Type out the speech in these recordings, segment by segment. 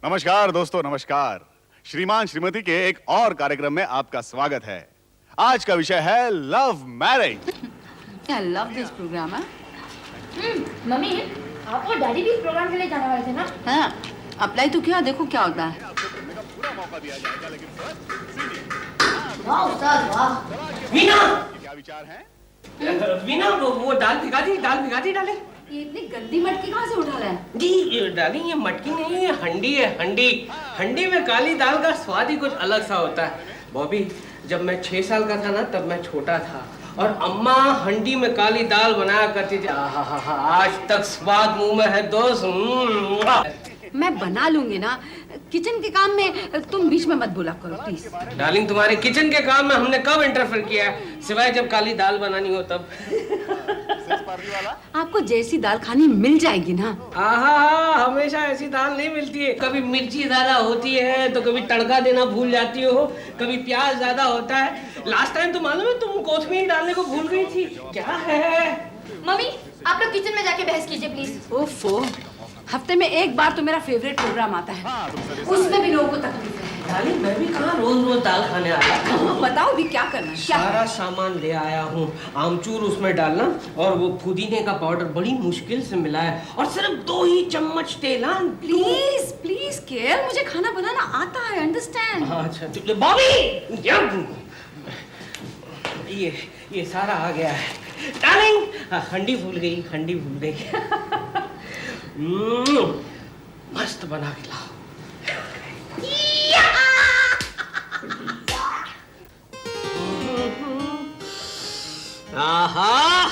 नमस्कार दोस्तों, नमस्कार। श्रीमान श्रीमती के एक और कार्यक्रम में आपका स्वागत है। आज का विषय है love marriage. I love this program, huh? Mummy, आप और डैडी भी इस प्रोग्राम के लिए जाने वाले थे ना? हाँ, अप्लाई तो किया, देखो क्या होता है। पूरा मौका दिया जाएगा, लेकिन वाह सर, वाह। वीना, क्या विचार है? वीना वो दाल भिगा दी डाले। ये इतनी गंदी मटकी कहाँ से उठा लाए? जी डाली, ये मटकी नहीं है, हंडी है, हंडी में काली दाल का स्वाद ही कुछ अलग सा होता है। बॉबी, जब मैं 6 साल का था ना, तब मैं छोटा था और अम्मा हंडी में काली दाल बनाया करती थी। आहा, आज तक स्वाद मुंह में है दोस्त। मैं बना लूंगी ना। किचन के काम में तुम बीच में मत बोला करो प्लीज। डार्लिंग, तुम्हारे किचन के काम में हमने कब इंटरफेयर किया है, सिवाय जब काली दाल बनानी हो तब। आपको जैसी दाल खानी मिल जाएगी ना। आहा, हमेशा ऐसी दाल नहीं मिलती है। कभी मिर्ची ज्यादा होती है तो कभी तड़का देना भूल जाती हो, कभी प्याज ज्यादा होता है। लास्ट टाइम तो मालूम है तुम कोथमीर डालने को भूल गई थी। क्या है? मम्मी, आप लोग किचन में जाके बहस कीजिए प्लीज। ओफो, हफ्ते में एक बार तो मेरा फेवरेट प्रोग्राम आता है, उसमें भी लोगों को तकलीफ है। डार्लिंग, मैं भी कहाँ रोज दाल खाने आया। बताओ भी क्या करना है? सारा सामान ले आया हूँ। आमचूर उसमें डालना और वो पुदीने का पाउडर बड़ी मुश्किल से मिला है और सिर्फ 2 ही चम्मच तेल। प्लीज प्लीज केयर, मुझे खाना बनाना आता है, अंडरस्टैंड। अच्छा बॉबी, ये सारा आ गया है। डार्लिंग, हंडी भूल गई। मस्त बना के लाओ। आहा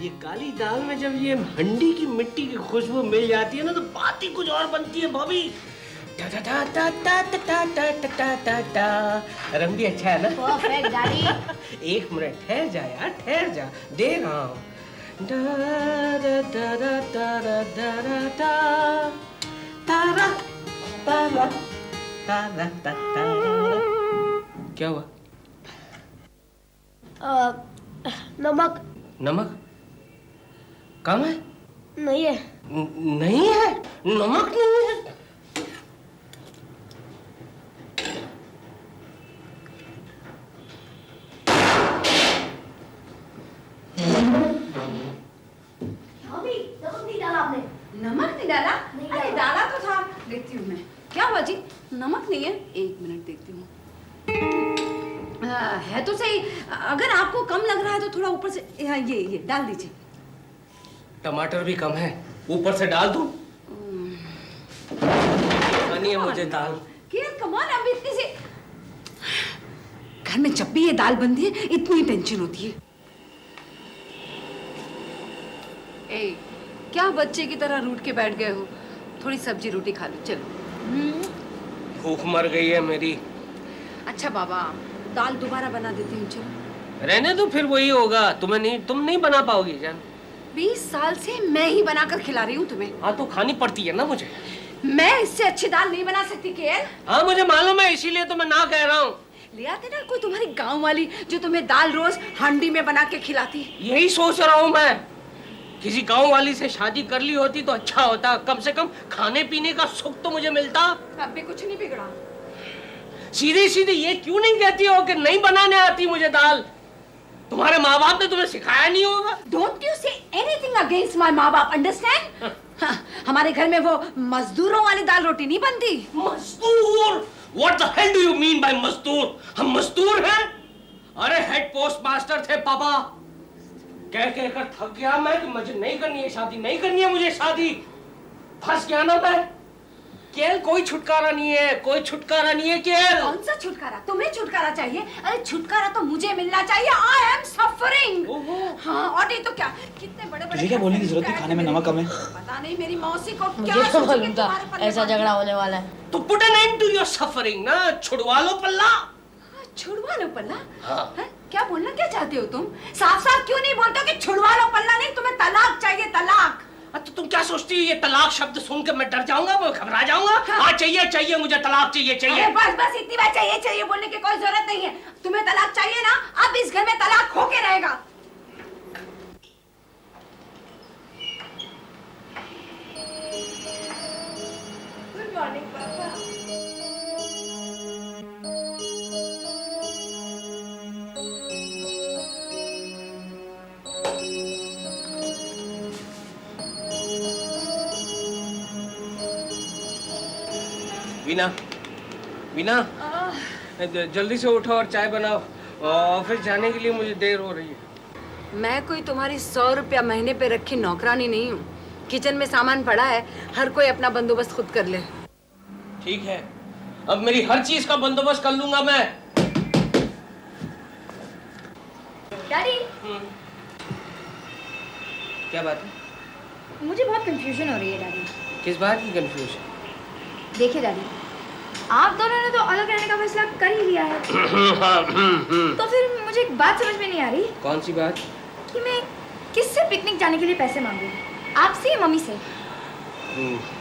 ये काली दाल में जब ये हंडी की मिट्टी की खुशबू मिल जाती है ना, तो बात ही कुछ और बनती है बॉबी। रंग भी अच्छा है ना? Perfect daddy. 1 मिनट ठहर जा यार, ठहर जा, दे रहा हूँ। क्या हुआ? नमक नमक कम है? नहीं है। नहीं है, नमक नहीं है। नमक नहीं डाला आपने? नमक नहीं डाला? नहीं अरे डाला। डाला तो था। देखती हूँ मैं, क्या हुआ जी? नमक नहीं है? 1 मिनट देखती हूँ। है तो सही। अगर आपको कम लग रहा है तो थोड़ा ऊपर से ये डाल दीजिए। टमाटर भी कम है, ऊपर से डाल दूं? खानी है मुझे दाल। कम ऑन, अब इतनी सी घर में जब भी ये दाल बनती है इतनी टेंशन होती है। ए, क्या बच्चे की तरह रूठ के बैठ गए हो? थोड़ी सब्जी रोटी खा लो, चलो। भूख मर गई है मेरी। अच्छा बाबा, दाल दोबारा बना देती हूँ, चलो। रहने दो, फिर वही होगा। तुम नहीं बना पाओगी जान। 20 साल से मैं ही बनाकर खिला रही हूँ तुम्हें। हाँ तो खानी पड़ती है ना मुझे। मैं इससे अच्छी दाल नहीं बना सकती केएल। हाँ मुझे मालूम है, इसीलिए तो मैं ना कह रहा हूँ। ले आते ना कोई तुम्हारी गांव वाली जो तुम्हें दाल रोज हांडी में बना के खिलाती। यही सोच रहा हूँ मैं। किसी गांव वाली से शादी कर ली होती तो अच्छा होता, कम से कम खाने पीने का सुख तो मुझे मिलता। अब भी कुछ नहीं बिगड़ा। सीधी सीधी ये क्यों नहीं कहती हो कि नहीं बनाने आती मुझे दाल? तुम्हारे माँ बाप ने तुम्हें सिखाया नहीं होगा। Don't you say anything against my माँ बाप, understand? हाँ, हमारे घर में वो मजदूरों वाली दाल रोटी नहीं बनती। मजदूर? What the hell do you mean by मजदूर? हम मजदूर हैं? अरे हेड पोस्ट मास्टर थे पापा। कह कर थक गया मैं कि मुझे नहीं करनी है शादी, नहीं करनी है मुझे शादी। फंस गया ना मैं। केल, कोई छुटकारा नहीं है, कोई छुटकारा नहीं है केल। कौन सा छुटकारा? तुम्हें छुटकारा चाहिए? अरे छुटकारा तो मुझे मिलना चाहिए। I am suffering। हाँ, और नहीं तो क्या? कितने बड़े-बड़े। तुझे क्या बोलने की जरूरत है? खाने में नमक कम है। पता नहीं मेरी मौसी को क्या मुझे सोच के मालूम था तुम्हारे पल्ले ऐसा बांध झगड़ा होने वाला है। तो put an end to your suffering ना, छुड़वा लो पल्ला। छुड़वा लो पल्ला? हाँ। है? क्या बोलना क्या चाहते हो तुम? साफ साफ क्यों नहीं बोलते हो कि छुड़वा लो पल्ला नहीं, तुम्हें तलाक चाहिए, तलाक। तो तुम क्या सोचती हो ये तलाक शब्द सुन के मैं डर जाऊंगा, मैं घबरा जाऊंगा? हाँ चाहिए मुझे तलाक चाहिए। अरे बस इतनी बात चाहिए बोलने की कोई जरूरत नहीं है। तुम्हें तलाक चाहिए ना, अब इस घर में तलाक होके रहेगा। वीना, वीना, जल्दी से उठो और चाय बनाओ। ऑफिस जाने के लिए मुझे देर हो रही है। मैं कोई तुम्हारी 100 रुपया महीने पे रखी नौकरानी नहीं हूँ। किचन में सामान पड़ा है, हर कोई अपना बंदोबस्त खुद कर ले। ठीक है, अब मेरी हर चीज का बंदोबस्त कर लूंगा मैं। डैडी, क्या बात है? मुझे बहुत कंफ्यूजन हो रही है डैडी। किस बात की कंफ्यूजन? देखिए डैडी, आप दोनों ने तो अलग रहने का फैसला कर ही लिया है। तो फिर मुझे एक बात समझ में नहीं आ रही। कौन सी बात? कि मैं किससे पिकनिक जाने के लिए पैसे मांगूं? आपसे या मम्मी से?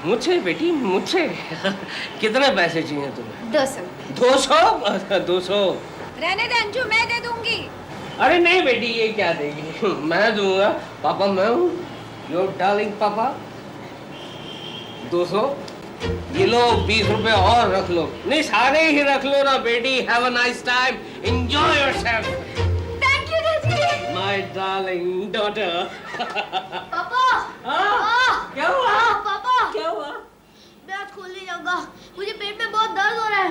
मुझसे बेटी, मुझसे। कितने पैसे चाहिए तुम्हें? 200। 200? 200? रहने दे अंजू, मैं दे दूंगी। अरे नहीं बेटी, ये क्या देगी? मैं दूंगा। पापा मैं हूँ, योर डार्लिंग पापा। 200? ये लो 20 रुपए और रख लो। नहीं, सारे ही रख लो ना बेटी। Have a nice time, enjoy yourself. Thank you daddy. My darling daughter. पापा, क्या हुआ? पापा, क्या हुआ? मैं आज स्कूल नहीं जाऊंगा। मुझे पेट में बहुत दर्द हो रहा है।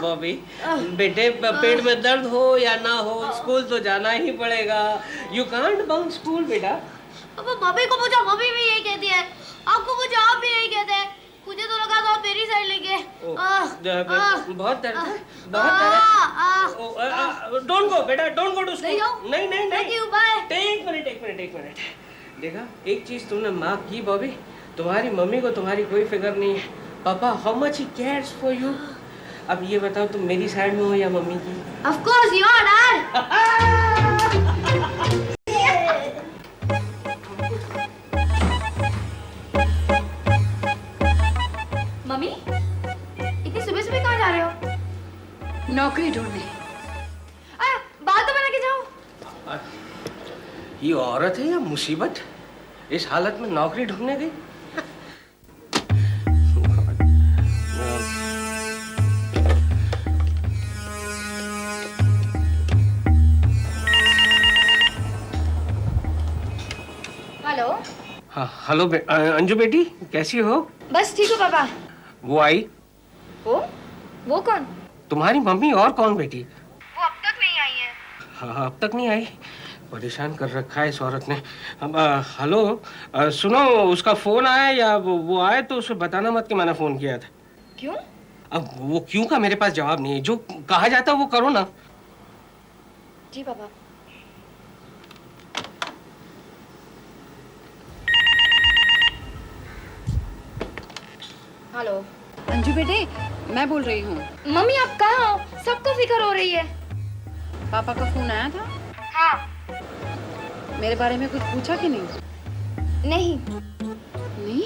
बॉबी, बेटे पेट में दर्द हो या ना हो, स्कूल तो जाना ही पड़ेगा। यू कांट बंक स्कूल बेटा। पापा, मम्मी को पूछो, मम्मी भी यही कहती है। आपको पूछो, आप भी यही कहते हैं। मुझे तो लगा था आप मेरी साइड लेंगे। बहुत दर्द है, बहुत दर्द है। डोंट गो बेटा, डोंट गो टू स्कूल। नहीं नहीं नहीं। बाय। एक मिनट, एक मिनट, एक मिनट। देखा, एक चीज तुमने माफ की बॉबी, तुम्हारी मम्मी को तुम्हारी कोई फिक्र नहीं है। पापा how much he cares for you. अब ये बताओ, तुम मेरी साइड में हो या मम्मी की? Of course you are dad. Mummy, इतनी सुबह सुबह कहाँ जा रहे हो? नौकरी ढूंढने। बाल तो बना के जाओ। ये औरत है या मुसीबत? इस हालत में नौकरी ढूंढने गई? हेलो। हाँ हेलो अंजू बेटी, कैसी हो? बस ठीक हो पापा। वो आई? वो कौन? तुम्हारी मम्मी। और कौन बेटी? वो अब तक नहीं आई है। हाँ, अब तक नहीं आई। परेशान कर रखा है इस औरत ने। अब हेलो, सुनो, उसका फोन आया या वो आए तो उसे बताना मत कि मैंने फोन किया था। क्यों? अब वो क्यों का मेरे पास जवाब नहीं है। जो कहा जाता है वो करो ना। जी पापा। हेलो। अंजू बेटे, मैं बोल रही हूँ। मम्मी आप कहाँ हो? सबको फिक्र हो रही है। पापा का फोन आया था? हाँ। मेरे बारे में कुछ पूछा कि नहीं? नहीं। नहीं?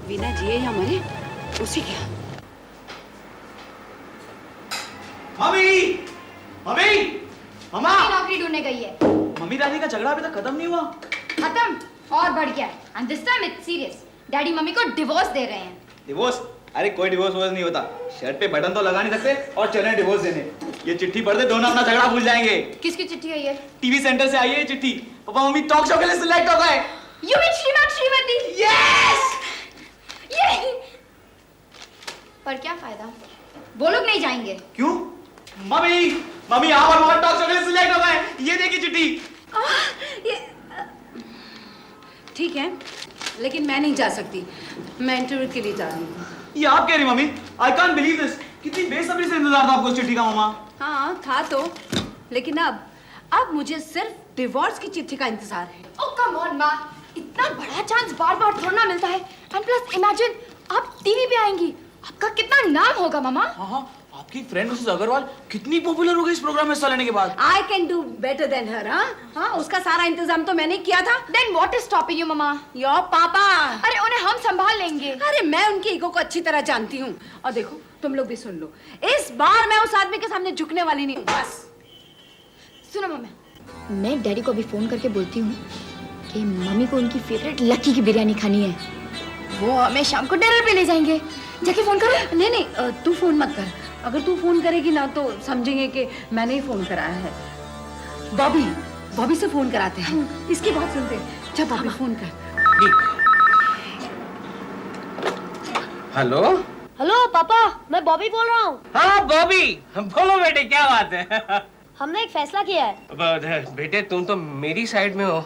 वीना जिए या मरे, उसी क्या। मम्मी, मम्मी, मम्मा। नौकरी ढूंढने गई है। मम्मी डैडी का झगड़ा अभी तक खत्म नहीं हुआ। खत्म और बढ़ गया। And this time it's serious. Daddy mummy को डिवोर्स दे रहे हैं। डिवोर्स? अरे कोई डिवोर्स नहीं होता। शर्ट पे बटन तो लगा नहीं सकते और चले डिवोर्स देने। ये चिट्ठी पढ़ दे, दोनों अपना झगड़ा भूल जाएंगे। किसकी चिट्ठी आई है? टीवी सेंटर से आई है ये चिट्ठी। पापा मम्मी टॉक शो के लिए सिलेक्ट हो गए। यू मीन श्रीमान श्रीमती? यस। ये पर क्या फायदा, वो लोग नहीं जाएंगे। क्यों? मम्मी, मम्मी आप और मामा टॉक शो के लिए सिलेक्ट हो गए। ये देखिए चिट्ठी। ठीक है, लेकिन मैं नहीं जा सकती। मैं इंटरव्यू के लिए जा रही हूँ। ये आप कह रही mummy? I can't believe this. कितनी बेसब्री से इंतजार था आपको इस चिट्ठी का मामा। हाँ था तो, लेकिन अब मुझे सिर्फ डिवोर्स की चिट्ठी का इंतजार है। ओह कम ऑन माँ, इतना बड़ा चांस बार बार थोड़ा ना मिलता है। एंड प्लस इमेजिन आप टीवी पे आएंगी, आपका कितना नाम होगा मामा। हाँ, आपकी फ्रेंड मिसेस अग्रवाल कितनी पॉपुलर हो गई इस प्रोग्राम में हिस्सा लेने के बाद। I can do better than her, हाँ, उसका सारा इंतजाम तो मैंने किया था। Then what is stopping you mama? Your पापा। अरे उन्हें हम संभाल लेंगे। अरे मैं उनकी ईगो को अच्छी तरह जानती हूँ। और देखो, तुम लोग भी सुन लो, इस बार मैं उस आदमी के सामने झुकने वाली नहीं हूँ। बस सुनो मामा, मैं डैडी को अभी फोन करके बोलती हूँ कि मम्मी को उनकी फेवरेट लक्की की बिरयानी खानी है। वो हमें शाम को डिनर पे ले जाएंगे। जाके फोन करो। नहीं, तू फोन मत कर। अगर तू फोन करेगी ना तो समझेंगे कि मैंने ही फोन कराया है। बॉबी से फोन कराते हैं। इसकी बात सुनते हैं। जब बॉबी फोन कर। हेलो। हेलो पापा, मैं बॉबी बोल रहा हूँ। हाँ बॉबी, बोलो बेटे क्या बात है। हमने एक फैसला किया है। बेटे तुम तो मेरी साइड में हो,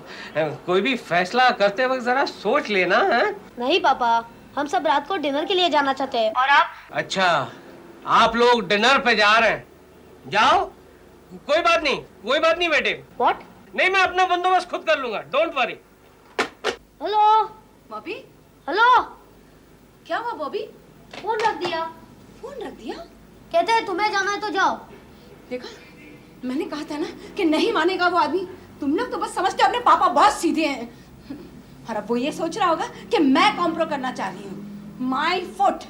कोई भी फैसला करते वक्त जरा सोच लेना है। नहीं पापा, हम सब रात को डिनर के लिए जाना चाहते हैं। और आप? अच्छा, आप लोग डिनर पे जा रहे हैं, जाओ, कोई बात नहीं बेटे। व्हाट? नहीं, मैं अपना बंदोबस्त खुद कर लूंगा, don't worry. Hello Bobby, hello, क्या हुआ बॉबी? फोन रख दिया। फोन रख दिया? कहते हैं तुम्हें जाना है तो जाओ। देखा, मैंने कहा था ना कि नहीं मानेगा वो आदमी। तुम लोग तो बस समझते हो अपने पापा बहुत सीधे हैं। और अब वो ये सोच रहा होगा कि मैं कॉम्प्रो करना चाह रही हूँ। My foot.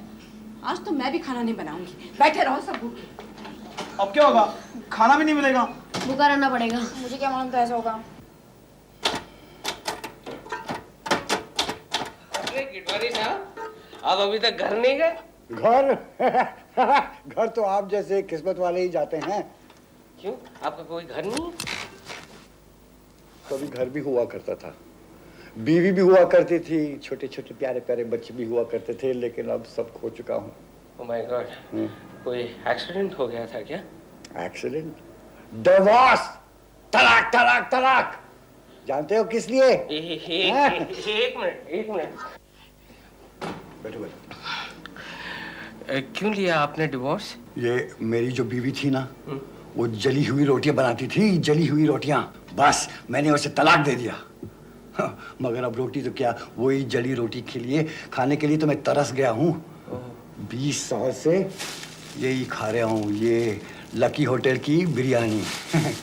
आज तो मैं भी खाना नहीं बनाऊंगी, बैठे रहो सब भूखे। अब क्या होगा? खाना भी नहीं मिलेगा। भूखा रहना पड़ेगा। मुझे क्या मालूम था ऐसा होगा। गिटवारी साहब, आप अभी तक घर नहीं गए? घर तो आप जैसे किस्मत वाले ही जाते हैं। क्यों, आपका कोई घर नहीं? कभी घर भी हुआ करता था, बीवी भी हुआ करती थी, छोटे छोटे प्यारे प्यारे बच्चे भी हुआ करते थे, लेकिन अब सब खो चुका हूँ। ओह माय गॉड, कोई एक्सीडेंट हो गया था क्या? एक्सीडेंट? डिवोर्स, तलाक तलाक तलाक। जानते हो किस लिए? एक मिनट। बैठो बैठो। क्यों लिया आपने डिवोर्स? ये मेरी जो बीवी थी ना, वो जली हुई रोटियां बनाती थी, जली हुई रोटियां। बस मैंने उसे तलाक दे दिया। मगर अब रोटी तो क्या, वही जली रोटी के लिए, खाने के लिए तो मैं तरस गया हूँ। 20 साल से यही खा रहा हूँ, ये लकी होटल की बिरयानी।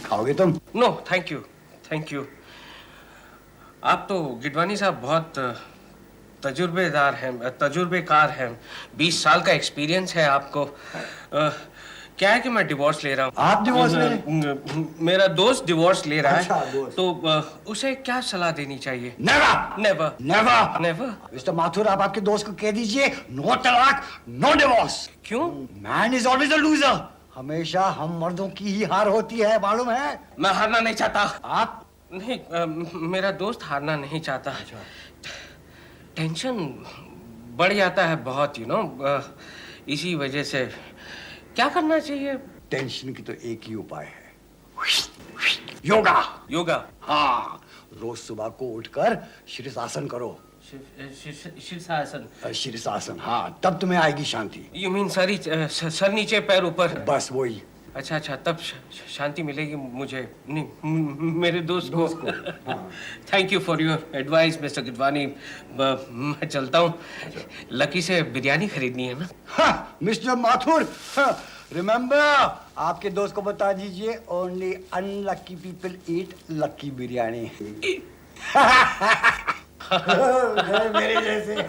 खाओगे तुम? No thank you. आप तो गिडवानी साहब बहुत तजुर्बेकार हैं। 20 साल का एक्सपीरियंस है आपको। क्या है कि मैं डिवोर्स ले रहा हूँ। आप डिवोर्स ले रहे हैं? मेरा दोस्त डिवोर्स ले रहा अच्छा, है, दोस्त। तो उसे क्या सलाह देनी चाहिए? Never never never never. Mister Mathur, आप आपके दोस्त को कह दीजिए, नो तलाक नो डिवोर्स। क्यों? Man is always a loser. हमेशा हम मर्दों की ही हार होती है, मालूम है? मैं हारना नहीं चाहता। आप? नहीं, मेरा दोस्त हारना नहीं चाहता। टेंशन बढ़ जाता है बहुत, इसी वजह से। क्या करना चाहिए? टेंशन की तो एक ही उपाय है, योगा। योगा? हाँ, रोज सुबह को उठकर शीर्षासन करो। शीर्षासन? शीर्षासन, हाँ, तब तुम्हें आएगी शांति। यू मीन सर नीचे पैर ऊपर? बस वही। अच्छा, तब शांति मिलेगी मुझे, नहीं मेरे दोस्त को। Thank you for your advice mister Gidwani. मैं चलता हूँ, लकी से बिरयानी खरीदनी है ना। हाँ, मिस्टर माथुर, रिमेम्बर, आपके दोस्त को बता दीजिए, only unlucky people eat lucky biryani. मेरे जैसे।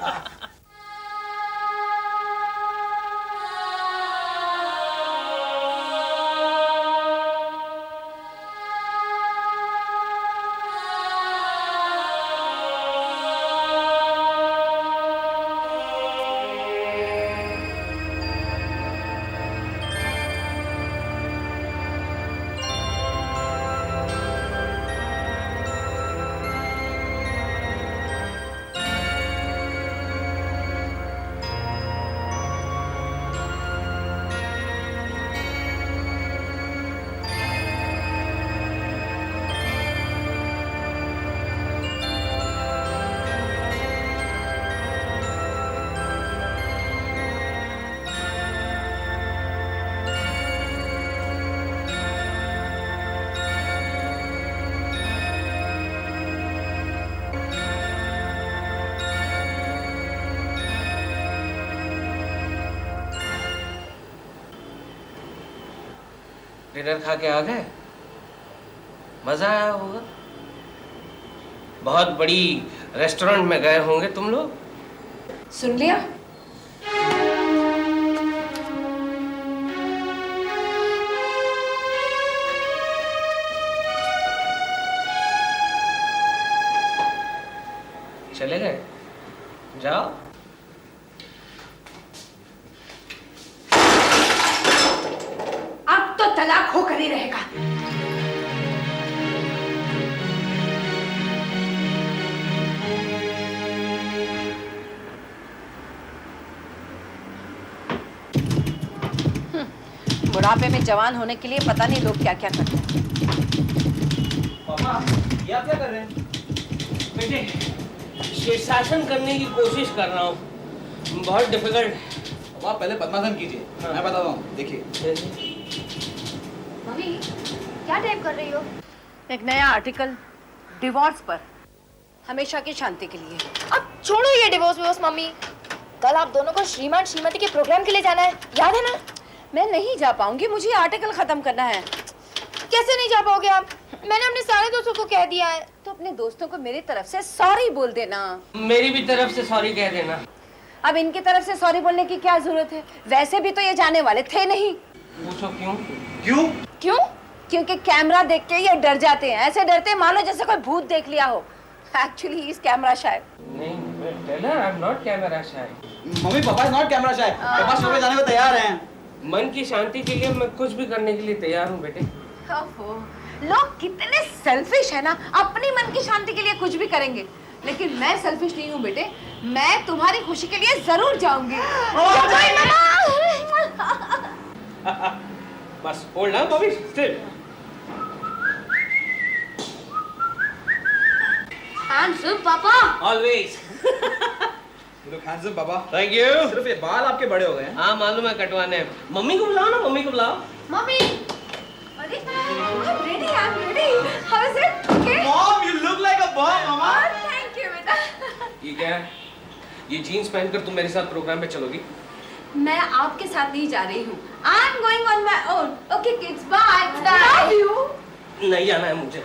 डिनर खा के आ गए? मजा आया होगा। बहुत बड़ी रेस्टोरेंट में गए होंगे तुम लोग। सुन लिया? चले गए? जाओ। अब तो तलाक होकर ही रहेगा। बुढ़ापे में जवान होने के लिए पता नहीं लोग क्या क्या करते हैं। पापा ये आप क्या कर रहे हैं? बेटे शीर्षासन करने की कोशिश कर रहा हूँ, बहुत डिफिकल्ट। पापा पहले पद्मासन कीजिए, मैं बताता हूँ, देखिए। मम्मी क्या टाइप कर रही हो? एक नया आर्टिकल डिवोर्स पर, हमेशा की शांति के लिए। अब छोड़ो ये डिवोर्स मम्मी। कल आप दोनों को श्रीमान श्रीमती के प्रोग्राम के लिए जाना है, याद है ना? मैं नहीं जा पाऊंगी, मुझे आर्टिकल खत्म करना है। कैसे नहीं जा पाओगे आप? मैंने अपने सारे दोस्तों को कह दिया है। तो अपने दोस्तों को मेरी तरफ से सॉरी बोल देना। मेरी भी तरफ से सॉरी कह देना। अब इनकी तरफ से सॉरी बोलने की क्या जरूरत है? वैसे भी तो ये जाने वाले थे नहीं। पूछो क्यों? क्यों? क्यों? क्योंकि कैमरा देख के ये डर जाते हैं, ऐसे डरते हैं मानो जैसे कोई भूत देख लिया हो। एक्चुअली इस कैमरा शायद नहीं, Taylor I am not camera shy. Mummy papa is not camera shy, papa show पे जाने को तैयार हैं। मन की शांति के लिए मैं कुछ भी करने के लिए तैयार हूँ बेटे। लोग कितने सेल्फिश है ना, अपनी मन की शांति के लिए कुछ भी करेंगे। लेकिन मैं सेल्फिश नहीं हूँ बेटे, मैं तुम्हारी खुशी के लिए जरूर जाऊंगी। बस hold on Bobby, still. Handsome पापा। ऑलवेज। लुक हैंडसम पापा। Thank you. सिर्फ ये बाल आपके बड़े हो गए हैं। हाँ मालूम है, कटवाने हैं। मम्मी को बुलाओ ना, मम्मी को बुलाओ। मम्मी अरे I'm ready, I'm ready. How is it? Okay? Mom, you look like a bomb, mama. Thank you बेटा। ये क्या है? ये जीन्स पहनकर तुम मेरे साथ प्रोग्राम पे चलोगी? मैं आपके साथ नहीं जा रही हूँ। I'm going on my own. Okay kids, bye. Love you. नहीं आना है मुझे।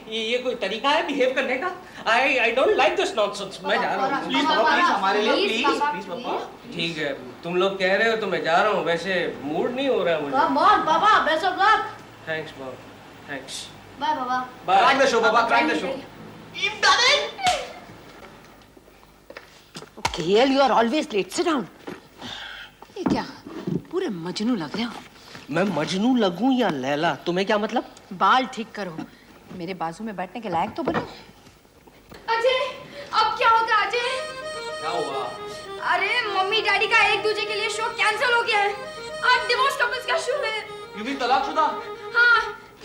ये कोई तरीका है बिहेव करने का? I don't like this nonsense. मैं जा रहा हूँ। प्लीज पापा, प्लीज हमारे लिए प्लीज प्लीज पापा। ठीक है, तुम लोग कह रहे हो तो मैं जा रहा हूँ। वैसे मूड नहीं हो रहा है मुझे। Come on, Papa. Best of luck. Thanks mom, thanks. Bye, Papa. Crack the show, पापा, crack the show. You've done it. Gail, you are always late. Sit down. ये क्या? पूरे मजनू लग रहे हो। मैं मजनू लगूं या लैला, तुम्हें क्या मतलब? बाल ठीक करो, मेरे बाजू में बैठने के लायक तो बनो। अजय, अब क्या होगा अजय? क्या हुआ? अरे मम्मी डैडी का एक दूसरे के लिए शो कैंसिल हो गया है। आज डिवोर्स कपल्स का शो है। You mean तलाकशुदा? हाँ,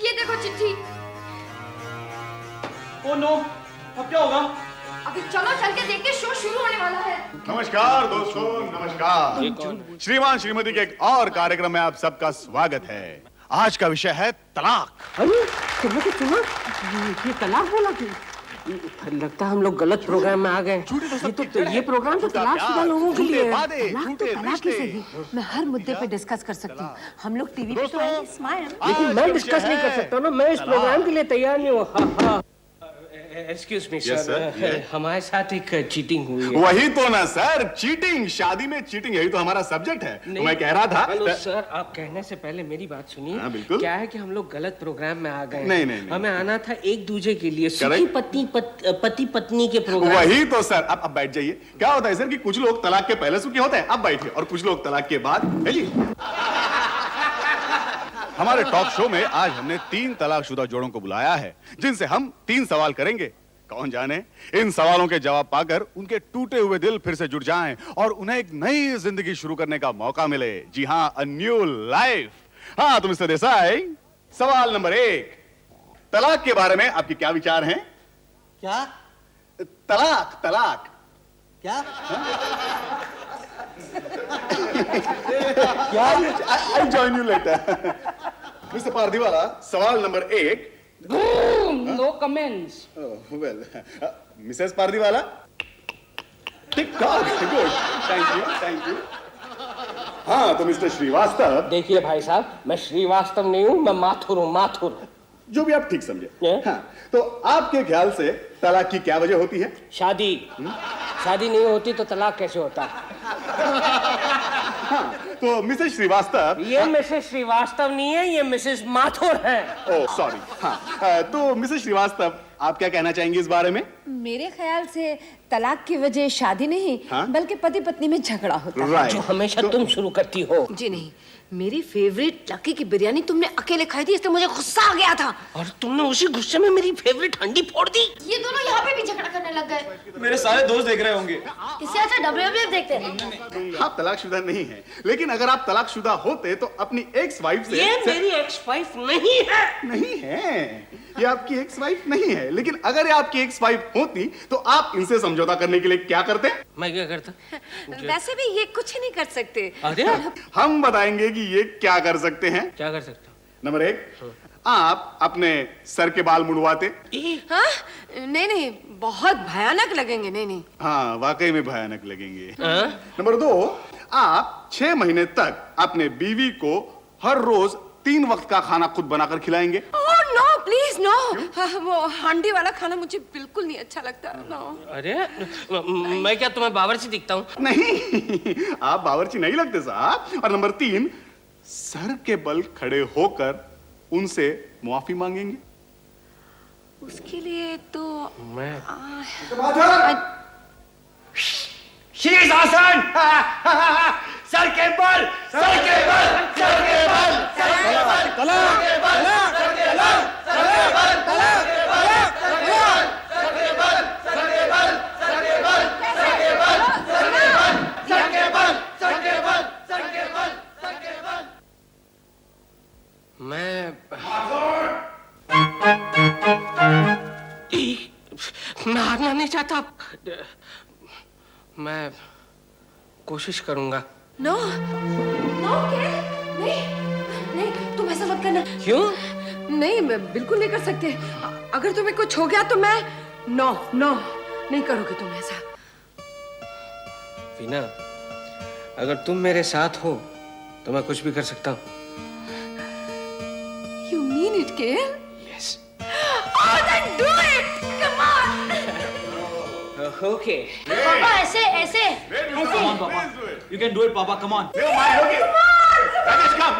ये देखो चिट्ठी। Oh no, अब क्या होगा? अभी चलो चल के देखते, शो शुरू होने वाला है। नमस्कार दोस्तों, नमस्कार। श्रीमान श्रीमती के एक और कार्यक्रम में आप सबका स्वागत है। आज का विषय है तलाक। अरे तुमने तो सुना? ये तलाक बोला क्यों? लगता है हम लोग गलत प्रोग्राम में आ गए। ये प्रोग्राम तो तलाकशुदा लोगों के लिए है। तलाक ही सही, मैं हर मुद्दे पे डिस्कस कर सकती हूँ। हम लोग टीवी पे तो आएंगे, स्माइल। लेकिन मैं डिस्कस नहीं कर सकता ना, मैं इस प्रोग्राम के लिए तैयार नहीं हूँ। एक्सक्यूज मी सर, हमारे साथ एक चीटिंग हुई है। वही तो ना सर, चीटिंग, शादी में चीटिंग, यही तो हमारा सब्जेक्ट है। तो मैं कह रहा था। हेलो सर, आप कहने से पहले मेरी बात सुनिए। हाँ, बिल्कुल। क्या है कि हम लोग गलत प्रोग्राम में आ गए। नहीं। हमें आना था एक दूसरे के लिए, सुखी पति पत्नी के प्रोग्राम। वही तो सर, अब बैठ जाइए। क्या होता है सर कि कुछ लोग तलाक के पहले सुखी होते हैं, अब बैठिए, और कुछ लोग तलाक के बाद। हमारे टॉक शो में आज हमने 3 तलाकशुदा जोड़ों को बुलाया है, जिनसे हम 3 सवाल करेंगे। कौन जाने इन सवालों के जवाब पाकर उनके टूटे हुए दिल फिर से जुड़ जाएं और उन्हें एक नई जिंदगी शुरू करने का मौका मिले। जी हाँ, अ न्यू लाइफ। हाँ तो मिस्टर देसाई, सवाल नंबर 1, तलाक के बारे में आपके क्या विचार हैं? क्या? तलाक तलाक क्या? I join you later. Mr Pardiwala, सवाल number 1। No comments. Well, Mrs Pardiwala, tick tock, good, thank you. हाँ तो मिस्टर श्रीवास्तव। देखिए भाई साहब, मैं श्रीवास्तव नहीं हूँ, मैं माथुर हूँ, माथुर। जो भी आप ठीक समझे। हाँ, तो आपके ख्याल से तलाक की क्या वजह होती है? शादी। शादी नहीं होती तो तलाक कैसे होता? हाँ, तो मिसेस श्रीवास्तव। ये मिसेस श्रीवास्तव नहीं है, ये मिसेस माथुर है। Oh sorry. हाँ, तो मिसेस श्रीवास्तव, आप क्या कहना चाहेंगे इस बारे में? मेरे ख्याल से तलाक की वजह शादी नहीं, हाँ? बल्कि पति पत्नी में झगड़ा होता है। राइट। जो हमेशा तुम शुरू करती हो। जी नहीं, मेरी फेवरेट लकी की बिरयानी तुमने अकेले खाई थी, इसलिए मुझे गुस्सा आ गया था। और तुमने उसी गुस्से में मेरी फेवरेट हंडी फोड़ दी। ये दोनों यहाँ पे भी झगड़ा करने लग गए। मेरे सारे दोस्त देख रहे होंगे। इससे अच्छा WWF देखते हैं। आप तलाकशुदा नहीं हैं, लेकिन अगर आप तलाकशुदा होते तो अपनी एक्स वाइफ से ये मेरी एक्स वाइफ नहीं है। नहीं है, ये आपकी एक्स वाइफ नहीं है, लेकिन अगर ये आपकी एक्स वाइफ होती तो आप इनसे समझौता करने के लिए क्या करते? मैं क्या करता? वैसे भी ये कुछ नहीं कर सकते। अरे हम बताएंगे कि ये क्या कर सकते हैं। क्या कर सकता? नंबर 1, आप अपने सर के बाल मुड़वाते। हाँ? नहीं नहीं, बहुत भयानक लगेंगे। नहीं नहीं। हाँ, वाकई में भयानक लगेंगे। हाँ? नंबर 2, आप 6 महीने तक अपने बीवी को हर रोज 3 वक्त का खाना खुद बनाकर खिलाएंगे। Oh no, please no. वो हांडी वाला खाना मुझे बिल्कुल नहीं अच्छा लगता। नो। अरे मैं क्या तुम्हें बावर्ची दिखता हूँ? नहीं, आप बावर्ची नहीं लगते साहब। और नंबर 3, सर के बल खड़े होकर उनसे माफी मांगेंगे। उसके लिए तो मैं शीर्षासन। सर के बल, सर के बल, सर के बल, सर के बल, सर के बल, सर के बल, सर के बल, सर के बल, सर के बल, सर के बल, सर के बल, सर के बल, सर के बल, सर के बल, सर के बल, सर के बल, सर के बल, सर के बल। मैं हारना नहीं चाहता। मैं कोशिश करूंगा। नो नो के नहीं नहीं, तुम ऐसा मत करना। क्यों? नहीं, मैं बिल्कुल नहीं कर सकते। अगर तुम्हें कुछ हो गया तो मैं नो नो नहीं करोगे तुम ऐसा। वीना, अगर तुम मेरे साथ हो तो मैं कुछ भी कर सकता हूँ। You mean it, Gail? Yes. Oh, then do it! Come on! Okay. पापा ऐसे ऐसे ऐसे। Come on, Papa. You can do it, Papa. Come on. Rajesh, come.